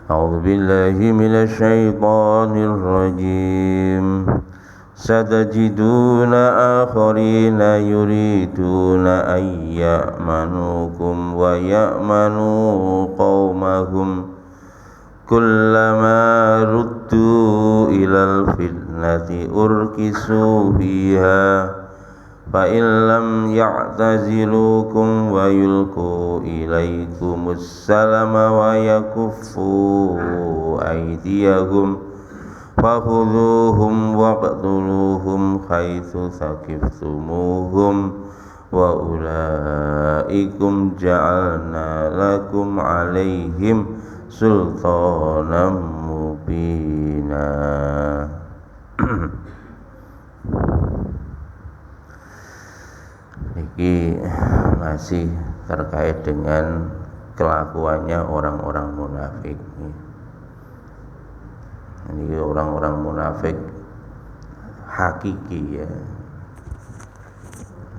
أعوذ بالله من الشيطان الرجيم ستجدون آخرين يريدون أن يأمنوكم ويأمنوا قومهم كلما ردوا إلى الفتنة أركسوا فيها فإن لم يعتزلوكم ويلقوا إليكم السلم ويكفوا أيديهم فخذوهم واقتلوهم حيث ثقفتموهم وأولئكم جعلنا لكم عليهم سلطانا مبينا. Ini masih terkait dengan kelakuannya orang-orang munafik. Ini orang-orang munafik hakiki ya,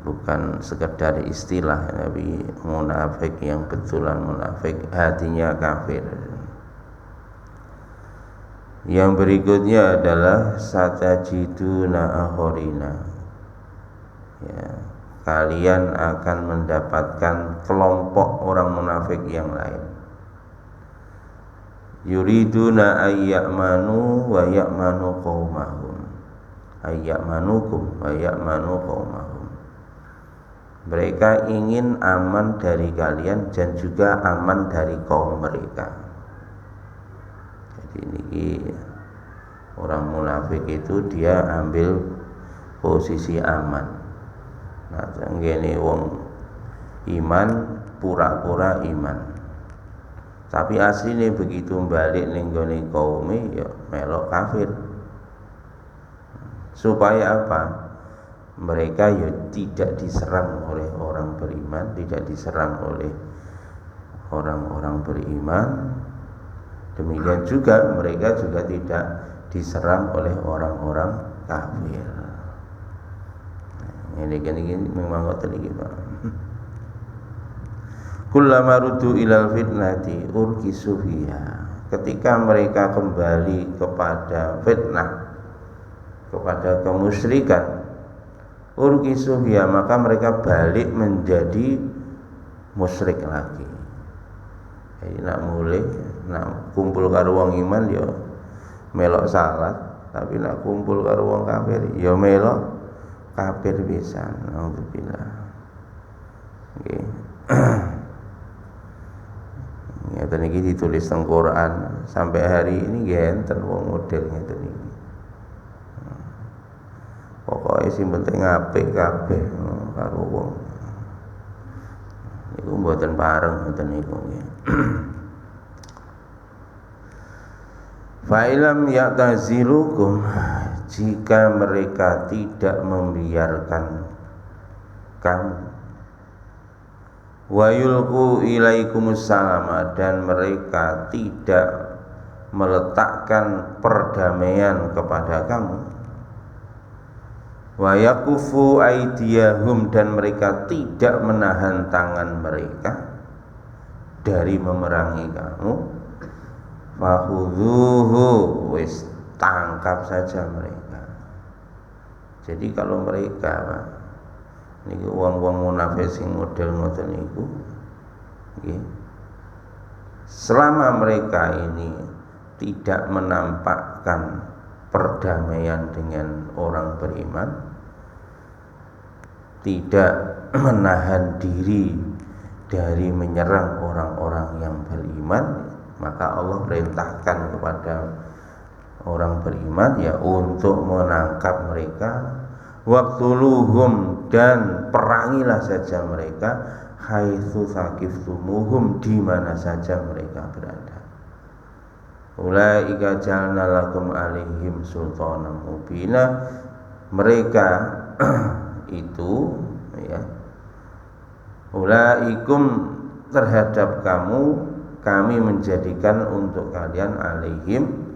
bukan sekedar istilah, tapi munafik yang betulan munafik, hatinya kafir. Yang berikutnya adalah satajiduna akhorina ya, kalian akan mendapatkan kelompok orang munafik yang lain. Yuriduna ayyamanu wa ya'manu qaumahum, ayyamanukum wa ya'manu qaumahum. Mereka ingin aman dari kalian dan juga aman dari kaum mereka. Jadi ini orang munafik itu dia ambil posisi aman. Nah, ngene wong iman pura-pura iman, tapi aslinya begitu balik ning gone kaume ya melok kafir. Supaya apa? Mereka ya tidak diserang oleh orang beriman, tidak diserang oleh orang-orang beriman. Demikian juga mereka juga tidak diserang oleh orang-orang kafir. Ini memang ngoten iki, Pak. Kullama ruddu ilal fitnati urkisu fiha. Ketika mereka kembali kepada fitnah, kepada kemusyrikan, urkisu fiha, maka mereka balik menjadi musyrik lagi. Jadi nak mulai nak kumpul karo wong iman ya melok salat, tapi nak kumpul karo wong kafir ya melok kafir bisa. Alhamdulillah. Nggih. Ngeten iki ditulis teng Quran sampai hari ini nggih enten wong model ngeten iki. Pokoke sing penting apik kabeh karo wong. Iku mboten pareng ngoten niku nggih. Fa ilam ya'tazilukum, jika mereka tidak membiarkan kamu, wa yulqu ilaikumus salama, dan mereka tidak meletakkan perdamaian kepada kamu, wa yakufu aydiyahum, dan mereka tidak menahan tangan mereka dari memerangi kamu, fakhudhuhu, wis tangkap saja mereka. Jadi kalau mereka niki wong-wong munafik sing model ngoten niku nggih, selama mereka ini tidak menampakkan perdamaian dengan orang beriman, tidak menahan diri dari menyerang orang-orang yang beriman, maka Allah perintahkan kepada orang beriman ya untuk menangkap mereka, waqtuluhum, dan perangilah saja mereka, haitsu saqiftumuhum, di mana saja mereka berada. Ulaika ja'alna lakum alaihim sultanan mubina, mereka itu ya, ulaikum, terhadap kamu kami menjadikan untuk kalian alaihim,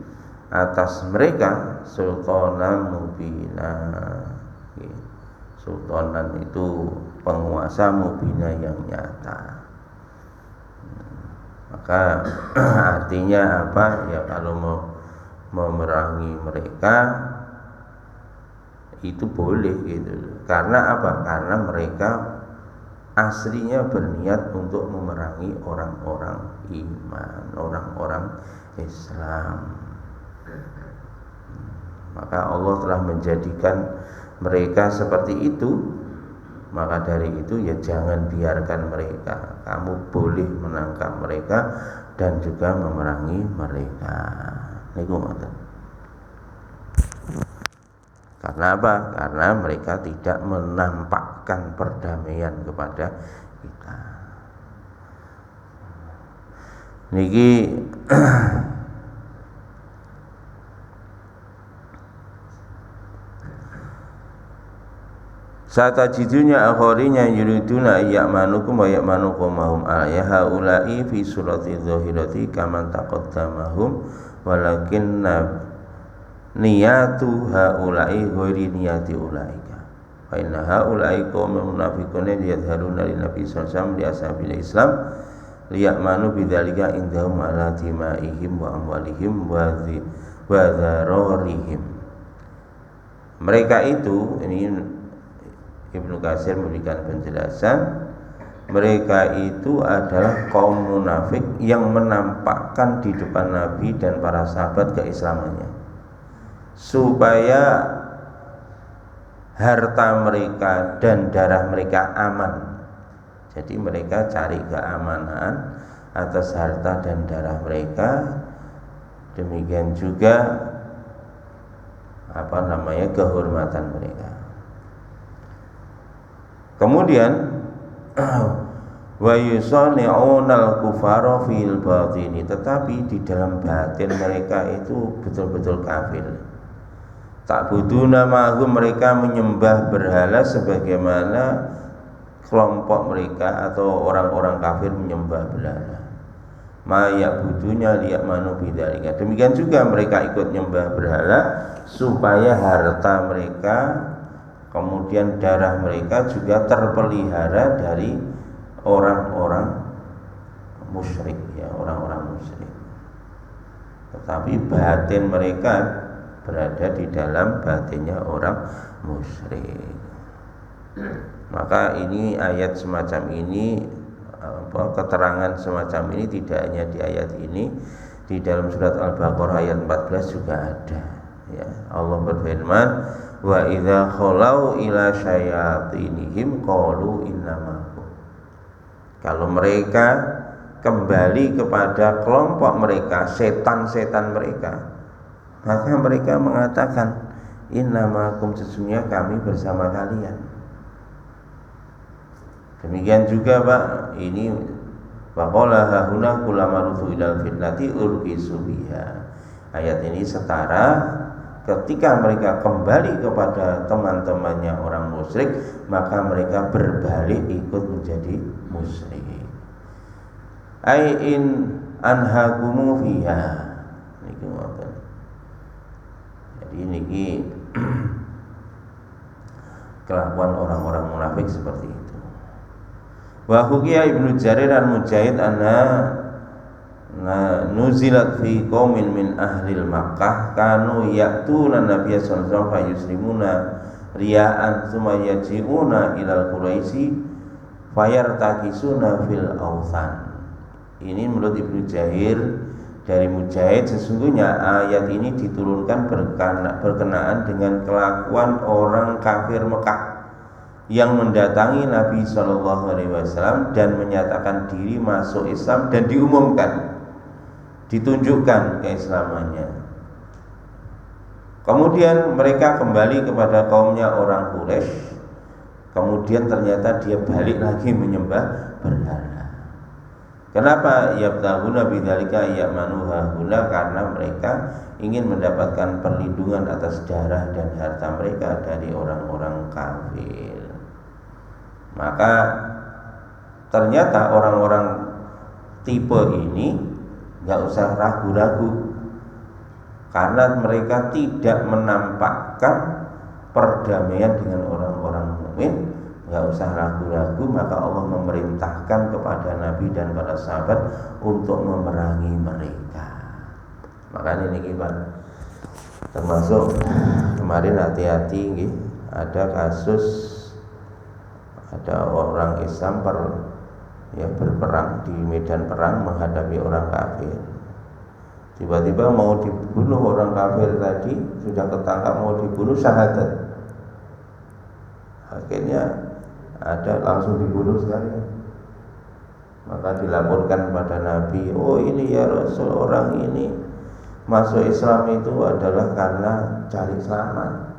atas mereka, sultanan mubina. Sultanan itu penguasa, mubina yang nyata. Maka artinya apa? Ya kalau mau memerangi mereka itu boleh gitu. Karena apa? Karena mereka aslinya berniat untuk memerangi orang-orang iman, orang-orang Islam. Maka Allah telah menjadikan mereka seperti itu. Maka dari itu ya jangan biarkan mereka. Kamu boleh menangkap mereka dan juga memerangi mereka. Niku ngoten. Karena apa? Karena mereka tidak menampakkan perdamaian kepada kita. Niki satajidunya akharinya yuriduna ya'manukum wa ya'manukum mahum ayah haula'i fi surati dhahirati kaman taqaddamahum walakinna niyatu haula'i ghairi niyati ulaika fa inna haula'i qaumun munafiquna yadharuna lin nabi sallallahu alaihi wasallam li ashabil islam liya'manu bidzalika indahum ala timaihim wa amwalihim wa dhararihim. Mereka itu, ini Ibnu Katsir memberikan penjelasan, mereka itu adalah kaum munafik yang menampakkan di depan Nabi dan para sahabat keislamannya supaya harta mereka dan darah mereka aman. Jadi mereka cari keamanan atas harta dan darah mereka. Demikian juga kehormatan mereka. Kemudian wa yusani'unal kufara fil batini, tetapi di dalam batin mereka itu betul-betul kafir. Ta'buduna ma'hum, mereka menyembah berhala sebagaimana kelompok mereka atau orang-orang kafir menyembah berhala. Ma ya'budunya liya'manu bidzalika. Demikian juga mereka ikut menyembah berhala supaya harta mereka kemudian darah mereka juga terpelihara dari orang-orang musyrik, ya, orang-orang musyrik. Tetapi batin mereka berada di dalam batinnya orang musyrik. Maka ini ayat semacam ini, keterangan semacam ini tidak hanya di ayat ini, di dalam surat Al-Baqarah ayat 14 juga ada. Ya, Allah berfirman, wa idza khalau ila syayatinihim qalu innamakum. Kalau mereka kembali kepada kelompok mereka, setan-setan mereka, maka mereka mengatakan innamakum, sesungguhnya kami bersama kalian. Demikian juga Pak, ini waqala hahuna kullama rutu ilal fitnati urqisu biha. Ayat ini setara ketika mereka kembali kepada teman-temannya orang musyrik, maka mereka berbalik ikut menjadi musyrik. Ai in anhagumu fiha. Niki ngoten. Jadi niki kelakuan orang-orang munafik seperti itu. Wa hukiya Ibnu Jarir dan Mujahid anna nuzilat fi qaumin min ahlil Makkah kanu ya'tuna nabiyya sallallahu alaihi wasallam fayuslimuna riya'an tsumma yaji'una ilal Quraisy fayartakisuna fil awthan. Ini menurut Ibnu Jarir dari Mujahid, sesungguhnya ayat ini diturunkan berkenaan dengan kelakuan orang kafir Mekah yang mendatangi Nabi sallallahu alaihi wasallam dan menyatakan diri masuk Islam dan diumumkan, ditunjukkan keislamannya. Kemudian mereka kembali kepada kaumnya orang Quraisy. Kemudian ternyata dia balik lagi menyembah berhala. Kenapa? Yabtaguna bidzalika ya'manu hahuna, karena mereka ingin mendapatkan perlindungan atas darah dan harta mereka dari orang-orang kafir. Maka ternyata orang-orang tipe ini nggak usah ragu-ragu, karena mereka tidak menampakkan perdamaian dengan orang-orang mukmin, nggak usah ragu-ragu, maka Allah memerintahkan kepada Nabi dan para sahabat untuk memerangi mereka. Makanya ini Pak, termasuk kemarin hati-hati ada kasus ada orang Islam berperang di medan perang menghadapi orang kafir. Tiba-tiba mau dibunuh orang kafir tadi, sudah ketangkap mau dibunuh syahadat. Akhirnya ada langsung dibunuh sekali. Maka dilaporkan pada Nabi, oh ini ya Rasul, orang ini masuk Islam itu adalah karena cari selamat.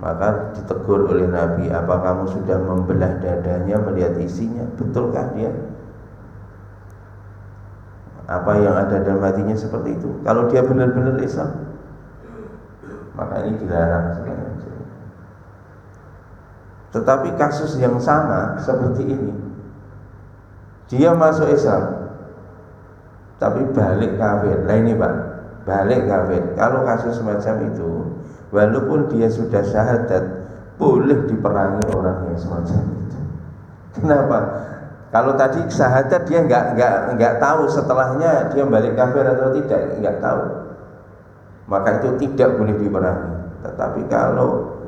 Maka ditegur oleh Nabi, apa kamu sudah membelah dadanya melihat isinya? Betulkah dia? Apa yang ada dalam hatinya seperti itu? Kalau dia benar-benar Islam, maka ini dilarang sebenarnya. Tetapi kasus yang sama seperti ini, dia masuk Islam tapi balik kafir. Nah ini Pak, balik kafir. Kalau kasus semacam itu, walaupun dia sudah syahadat, boleh diperangi orang yang semacam itu. Kenapa? Kalau tadi syahadat dia nggak tahu setelahnya dia balik kafir atau tidak, nggak tahu. Maka itu tidak boleh diperangi. Tetapi kalau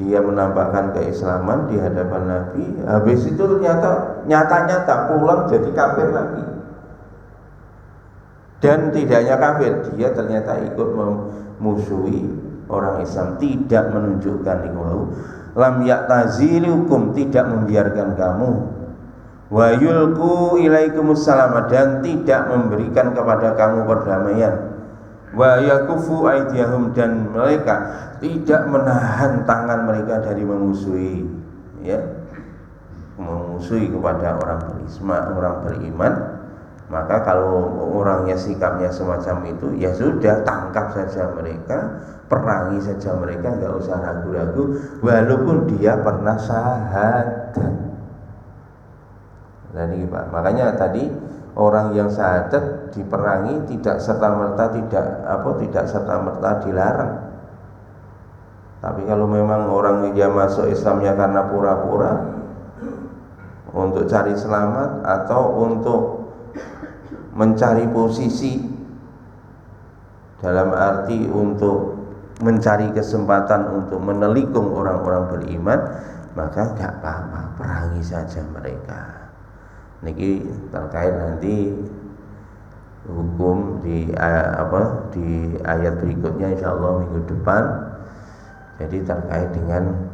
dia menampakkan keislaman di hadapan Nabi, habis itu ternyata nyata-nyata pulang jadi kafir lagi. Dan tidak hanya kafir, dia ternyata ikut memusuhi orang Islam, tidak menunjukkan ikhwau lam ya'tazilukum, tidak membiarkan kamu, wa yulqu ilaikumussalam, dan tidak memberikan kepada kamu perdamaian, wa yakufu aydiyahum, dan mereka tidak menahan tangan mereka dari memusuhi kepada orang beriman. Maka kalau orangnya sikapnya semacam itu, ya sudah, tangkap saja mereka, perangi saja mereka, nggak usah ragu-ragu, walaupun dia pernah syahadat. Jadi Pak, makanya tadi orang yang syahadat diperangi tidak serta-merta dilarang. Tapi kalau memang orang yang masuk Islamnya karena pura-pura untuk cari selamat atau untuk mencari posisi, dalam arti untuk mencari kesempatan untuk menelikung orang-orang beriman, maka gak apa-apa, perangi saja mereka. Niki terkait nanti hukum di ayat berikutnya insyaallah minggu depan. Jadi terkait dengan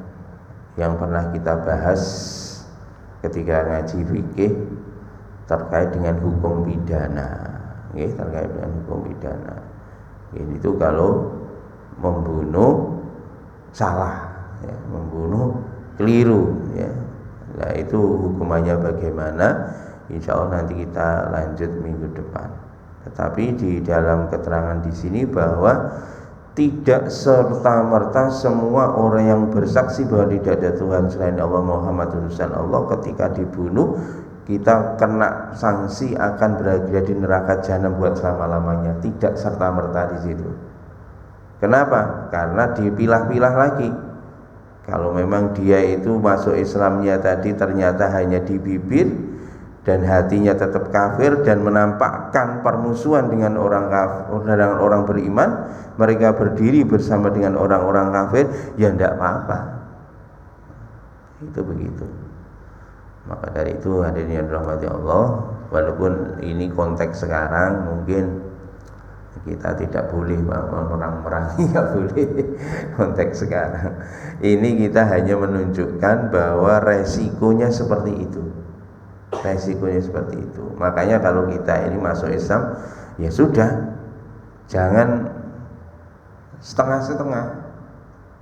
yang pernah kita bahas ketika ngaji fikih terkait dengan hukum pidana, terkait dengan hukum pidana. Itu kalau membunuh salah, membunuh keliru, Nah itu hukumannya bagaimana? Insya Allah nanti kita lanjut minggu depan. Tetapi di dalam keterangan di sini bahwa tidak serta-merta semua orang yang bersaksi bahwa tidak ada Tuhan selain Allah, Muhammad utusan Allah, ketika dibunuh kita kena sanksi akan berada di neraka jahanam buat selama-lamanya. Tidak serta-merta di situ. Kenapa? Karena dipilah-pilah lagi. Kalau memang dia itu masuk Islamnya tadi ternyata hanya di bibir dan hatinya tetap kafir dan menampakkan permusuhan dengan orang beriman, mereka berdiri bersama dengan orang-orang kafir, ya tidak apa-apa. Itu begitu. Maka dari itu hadirin yang dirahmati Allah, walaupun ini konteks sekarang mungkin kita tidak boleh merangi, nggak boleh konteks sekarang. Ini kita hanya menunjukkan bahwa resikonya seperti itu. Resikonya seperti itu. Makanya kalau kita ini masuk Islam, ya sudah, jangan setengah-setengah.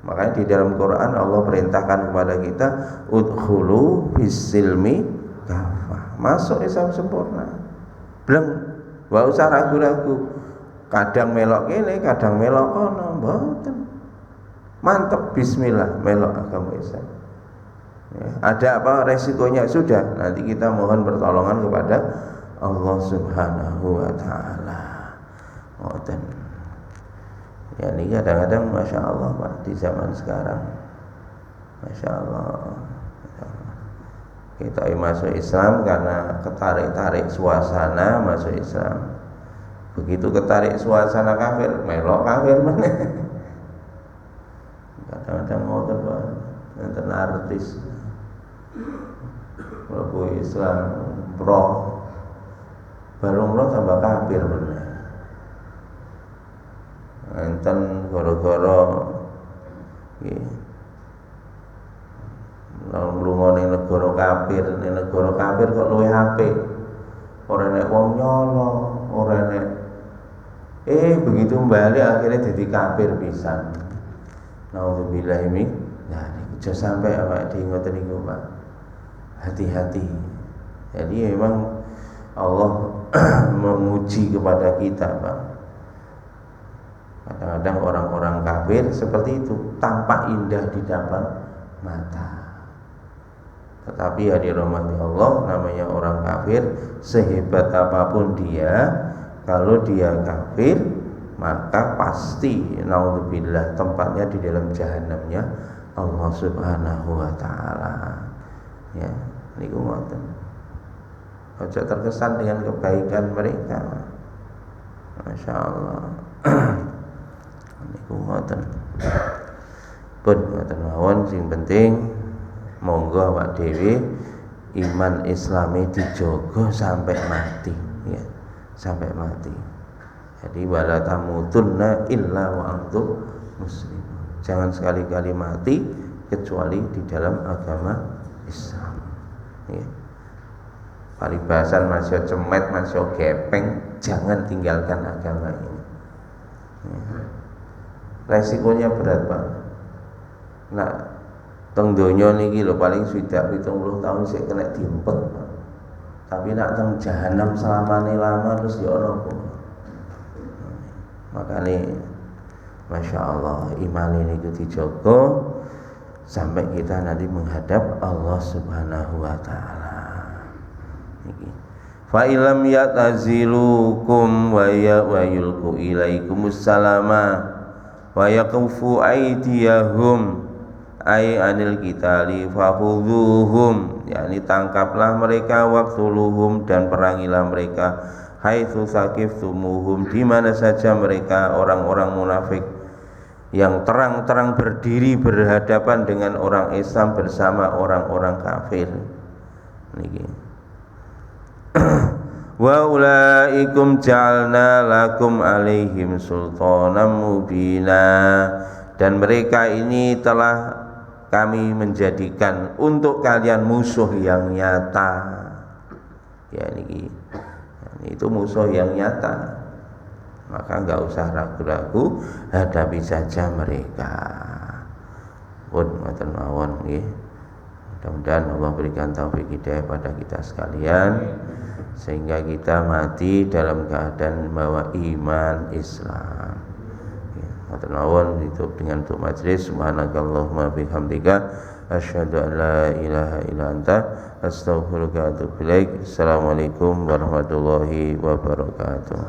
Makanya di dalam Quran Allah perintahkan kepada kita udkhulu fis-silmi kafah, masuk Islam sempurna. Belum, enggak usah ragu-ragu. Kadang melok kene, kadang melok kono, mboten. Mantep bismillah melok agama Islam. Ada apa resikonya? Sudah, nanti kita mohon pertolongan kepada Allah Subhanahu wa taala. Ngoten. Ya ini kadang-kadang Masya Allah Pak, di zaman sekarang Masya Allah. Kita masuk Islam karena ketarik-tarik suasana masuk Islam. Begitu ketarik suasana kafir, melok kafir mana? Kadang-kadang ngoten Pak, ngoten artis. Mlebu Islam baru tambah kafir mana? Enten gara-gara nggih lunga ning negara kafir kok luwih apik. Ora nek wong nyolo, ora nek begitu balik akhirnya jadi kafir pisan. Nauzubillah min dzalik. Aja sampai awake dhewe ngoten niku, Pak. Hati-hati. Jadi memang Allah menguji kepada kita, Pak. Kadang-kadang orang-orang kafir seperti itu, tampak indah di depan mata. Tetapi ya dirahmati Allah, namanya orang kafir, sehebat apapun dia, kalau dia kafir, maka pasti naudzubillah tempatnya di dalam jahanamnya Allah Subhanahu wa taala. Ya, niku ngoten. Aja terkesan dengan kebaikan mereka. Masya Allah. Niku ngoten. Pun ngoten mawon, sing penting monggo awak dhewe iman Islami dijogo sampai mati, ya, sampai mati. Jadi wala tamutunna illa wa antum muslimun. Jangan sekali-kali mati kecuali di dalam agama Islam. Ya. Paribasan masih cemet, masih gepeng, jangan tinggalkan agama ini. Ya. Resikonya berat, Pak. Nah, teng donya niki lho paling swidak 70 tahun sik kena diempet. Tapi nak teng jahanam selamane lama terus ya ono apa. Makane Masya Allah iman ini dijaga sampai kita nanti menghadap Allah Subhanahu wa taala. Niki. Fa ilam yatazilukum wa yulqu ilaikumus salama wa yaqufu aydiyahum ay anil qitali fakhudhuhum, yakni tangkaplah mereka, waqtuluhum dan perangilah mereka, haitsu saqiftumuhum, di mana saja mereka orang-orang munafik yang terang-terang berdiri berhadapan dengan orang Islam bersama orang-orang kafir. Niki. Wa ulaikum ja'alna lakum alaihim sultanan mubina, dan mereka ini telah kami menjadikan untuk kalian musuh yang nyata. Ya ini itu musuh yang nyata. Maka enggak usah ragu-ragu, hadapi saja mereka. Pun ngoten mawon nggih. Mudah-mudahan Allah berikan taufik hidayah pada kita sekalian sehingga kita mati dalam keadaan membawa iman Islam. Mawon ditutup dengan untuk majlis. Subhanakallahumma bihamdika asyhadu an la ilaha illa anta astaghfiruka wa atubu ilaik. Assalamualaikum warahmatullahi wabarakatuh.